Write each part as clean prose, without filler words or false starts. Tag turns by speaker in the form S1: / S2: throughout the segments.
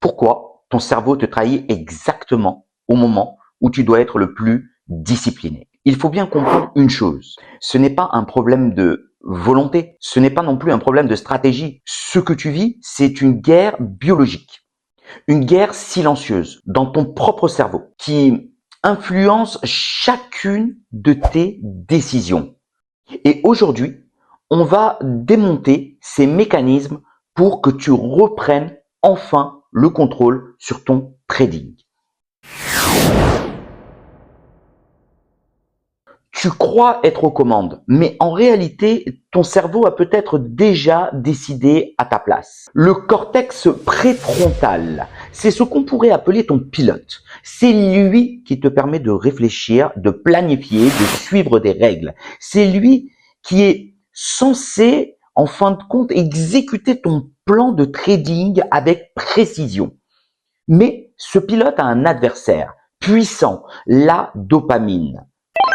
S1: Pourquoi ton cerveau te trahit exactement au moment où tu dois être le plus discipliné? Il faut bien comprendre une chose, ce n'est pas un problème de volonté, ce n'est pas non plus un problème de stratégie. Ce que tu vis, c'est une guerre biologique, une guerre silencieuse dans ton propre cerveau qui influence chacune de tes décisions. Et aujourd'hui, on va démonter ces mécanismes pour que tu reprennes enfin le contrôle sur ton trading. Tu crois être aux commandes, mais en réalité, ton cerveau a peut-être déjà décidé à ta place. Le cortex préfrontal, c'est ce qu'on pourrait appeler ton pilote. C'est lui qui te permet de réfléchir, de planifier, de suivre des règles. C'est lui qui est censé, en fin de compte, exécuter ton plan de trading avec précision. Mais ce pilote a un adversaire puissant, la dopamine.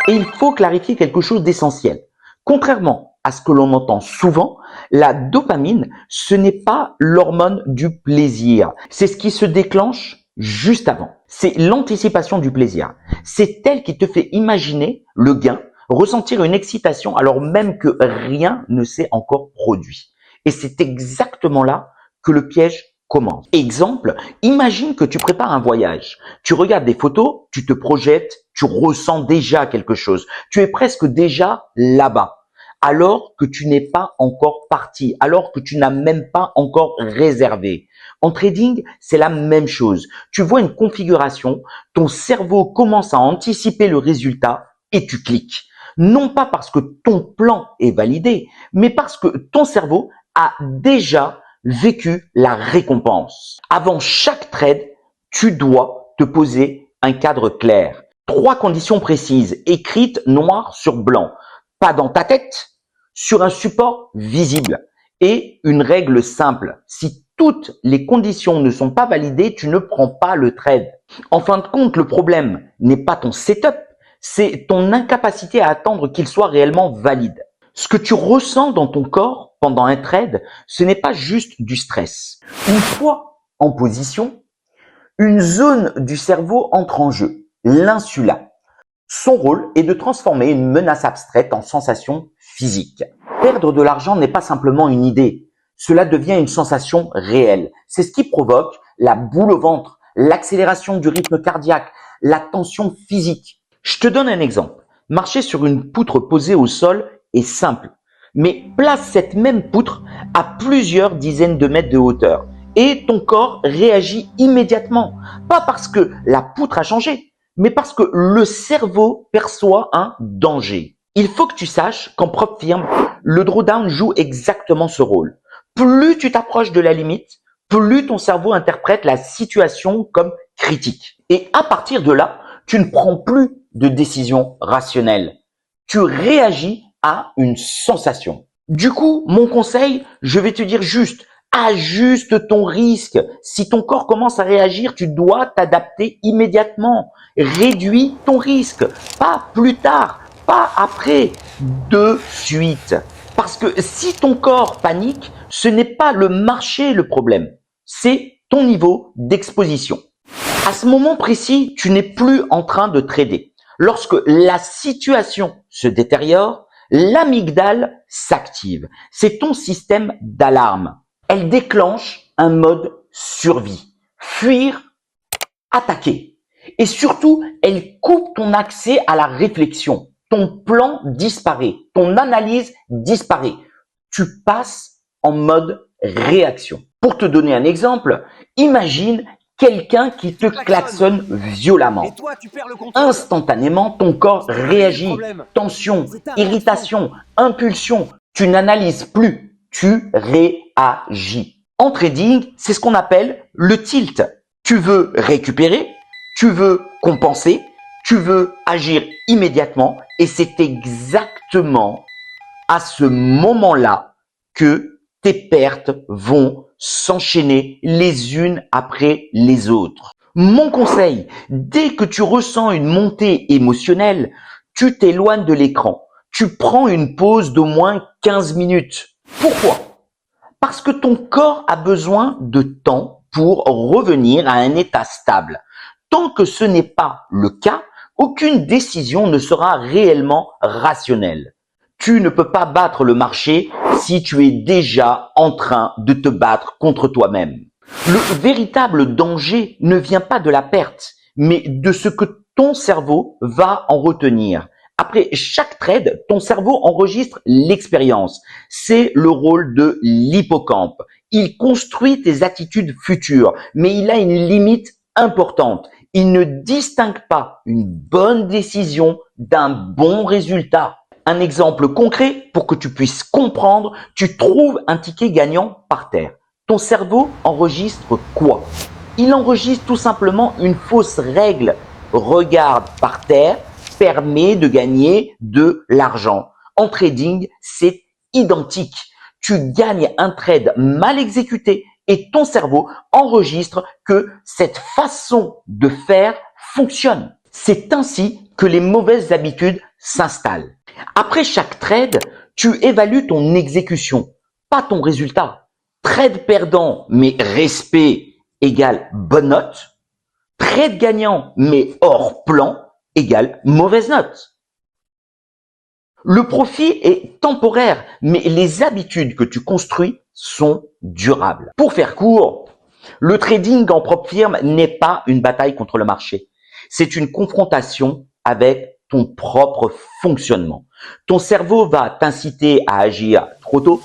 S1: Et il faut clarifier quelque chose d'essentiel. Contrairement à ce que l'on entend souvent, la dopamine, ce n'est pas l'hormone du plaisir. C'est ce qui se déclenche juste avant. C'est l'anticipation du plaisir. C'est elle qui te fait imaginer le gain, ressentir une excitation alors même que rien ne s'est encore produit. Et c'est exactement là que le piège commence. Exemple, imagine que tu prépares un voyage. Tu regardes des photos, tu te projettes, tu ressens déjà quelque chose. Tu es presque déjà là-bas, alors que tu n'es pas encore parti, alors que tu n'as même pas encore réservé. En trading, c'est la même chose. Tu vois une configuration, ton cerveau commence à anticiper le résultat et tu cliques. Non pas parce que ton plan est validé, mais parce que ton cerveau a déjà vécu la récompense. Avant chaque trade, tu dois te poser un cadre clair. 3 conditions précises, écrites noir sur blanc. Pas dans ta tête, sur un support visible. Et une règle simple, si toutes les conditions ne sont pas validées, tu ne prends pas le trade. En fin de compte, le problème n'est pas ton setup, c'est ton incapacité à attendre qu'il soit réellement valide. Ce que tu ressens dans ton corps pendant un trade, ce n'est pas juste du stress. Une fois en position, une zone du cerveau entre en jeu, l'insula. Son rôle est de transformer une menace abstraite en sensation physique. Perdre de l'argent n'est pas simplement une idée, cela devient une sensation réelle. C'est ce qui provoque la boule au ventre, l'accélération du rythme cardiaque, la tension physique. Je te donne un exemple. Marcher sur une poutre posée au sol est simple, mais place cette même poutre à plusieurs dizaines de mètres de hauteur et ton corps réagit immédiatement. Pas parce que la poutre a changé, mais parce que le cerveau perçoit un danger. Il faut que tu saches qu'en propre firme, le drawdown joue exactement ce rôle. Plus tu t'approches de la limite, plus ton cerveau interprète la situation comme critique. Et à partir de là, tu ne prends plus de décision rationnelle. Tu réagis à une sensation. Du coup, mon conseil, je vais te dire juste, ajuste ton risque. Si ton corps commence à réagir, tu dois t'adapter immédiatement. Réduis ton risque, pas plus tard, pas après, de suite. Parce que si ton corps panique, ce n'est pas le marché le problème, c'est ton niveau d'exposition. À ce moment précis, tu n'es plus en train de trader. Lorsque la situation se détériore, l'amygdale s'active. C'est ton système d'alarme. Elle déclenche un mode survie. Fuir, attaquer. Et surtout, elle coupe ton accès à la réflexion. Ton plan disparaît. Ton analyse disparaît. Tu passes en mode réaction. Pour te donner un exemple, imagine quelqu'un qui te klaxonne violemment. Instantanément, ton corps réagit. Tension, irritation, impulsion. Tu n'analyses plus, tu réagis. En trading, c'est ce qu'on appelle le tilt. Tu veux récupérer, tu veux compenser, tu veux agir immédiatement et c'est exactement à ce moment-là que tes pertes vont s'enchaîner les unes après les autres. Mon conseil, dès que tu ressens une montée émotionnelle, tu t'éloignes de l'écran. Tu prends une pause d'au moins 15 minutes. Pourquoi? Parce que ton corps a besoin de temps pour revenir à un état stable. Tant que ce n'est pas le cas, aucune décision ne sera réellement rationnelle. Tu ne peux pas battre le marché si tu es déjà en train de te battre contre toi-même. Le véritable danger ne vient pas de la perte, mais de ce que ton cerveau va en retenir. Après chaque trade, ton cerveau enregistre l'expérience. C'est le rôle de l'hippocampe. Il construit tes attitudes futures, mais il a une limite importante. Il ne distingue pas une bonne décision d'un bon résultat. Un exemple concret pour que tu puisses comprendre, tu trouves un ticket gagnant par terre. Ton cerveau enregistre quoi? Il enregistre tout simplement une fausse règle. Regarde par terre permet de gagner de l'argent. En trading, c'est identique. Tu gagnes un trade mal exécuté et ton cerveau enregistre que cette façon de faire fonctionne. C'est ainsi que les mauvaises habitudes s'installent. Après chaque trade, tu évalues ton exécution, pas ton résultat. Trade perdant mais respect égale bonne note. Trade gagnant mais hors plan égale mauvaise note. Le profit est temporaire, mais les habitudes que tu construis sont durables. Pour faire court, le trading en propre firme n'est pas une bataille contre le marché. C'est une confrontation avec ton propre fonctionnement. Ton cerveau va t'inciter à agir trop tôt,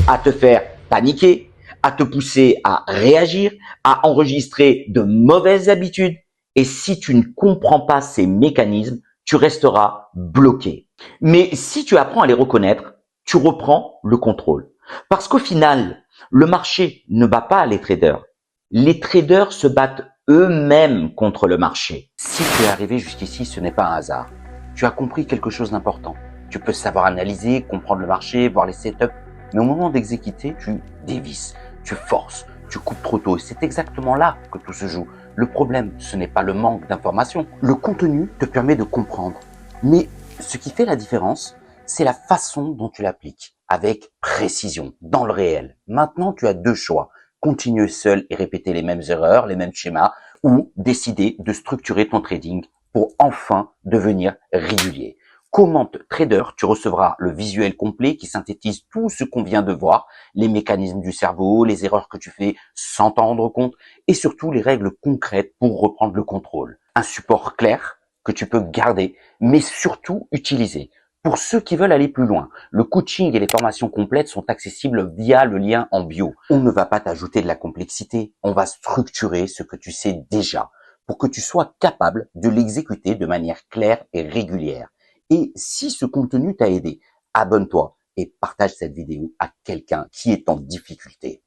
S1: à te faire paniquer, à te pousser à réagir, à enregistrer de mauvaises habitudes. Et si tu ne comprends pas ces mécanismes, tu resteras bloqué. Mais si tu apprends à les reconnaître, tu reprends le contrôle. Parce qu'au final, le marché ne bat pas les traders. Les traders se battent eux-mêmes contre le marché.
S2: Si tu es arrivé jusqu'ici, ce n'est pas un hasard. Tu as compris quelque chose d'important. Tu peux savoir analyser, comprendre le marché, voir les setups, mais au moment d'exécuter, tu dévisses, tu forces, tu coupes trop tôt. Et c'est exactement là que tout se joue. Le problème, ce n'est pas le manque d'informations. Le contenu te permet de comprendre. Mais ce qui fait la différence, c'est la façon dont tu l'appliques, avec précision, dans le réel. Maintenant, tu as deux choix. Continuer seul et répéter les mêmes erreurs, les mêmes schémas, ou décider de structurer ton trading pour enfin devenir régulier. Commente Trader, tu recevras le visuel complet qui synthétise tout ce qu'on vient de voir, les mécanismes du cerveau, les erreurs que tu fais sans t'en rendre compte et surtout les règles concrètes pour reprendre le contrôle. Un support clair que tu peux garder, mais surtout utiliser. Pour ceux qui veulent aller plus loin, le coaching et les formations complètes sont accessibles via le lien en bio. On ne va pas t'ajouter de la complexité, on va structurer ce que tu sais déjà pour que tu sois capable de l'exécuter de manière claire et régulière. Et si ce contenu t'a aidé, abonne-toi et partage cette vidéo à quelqu'un qui est en difficulté.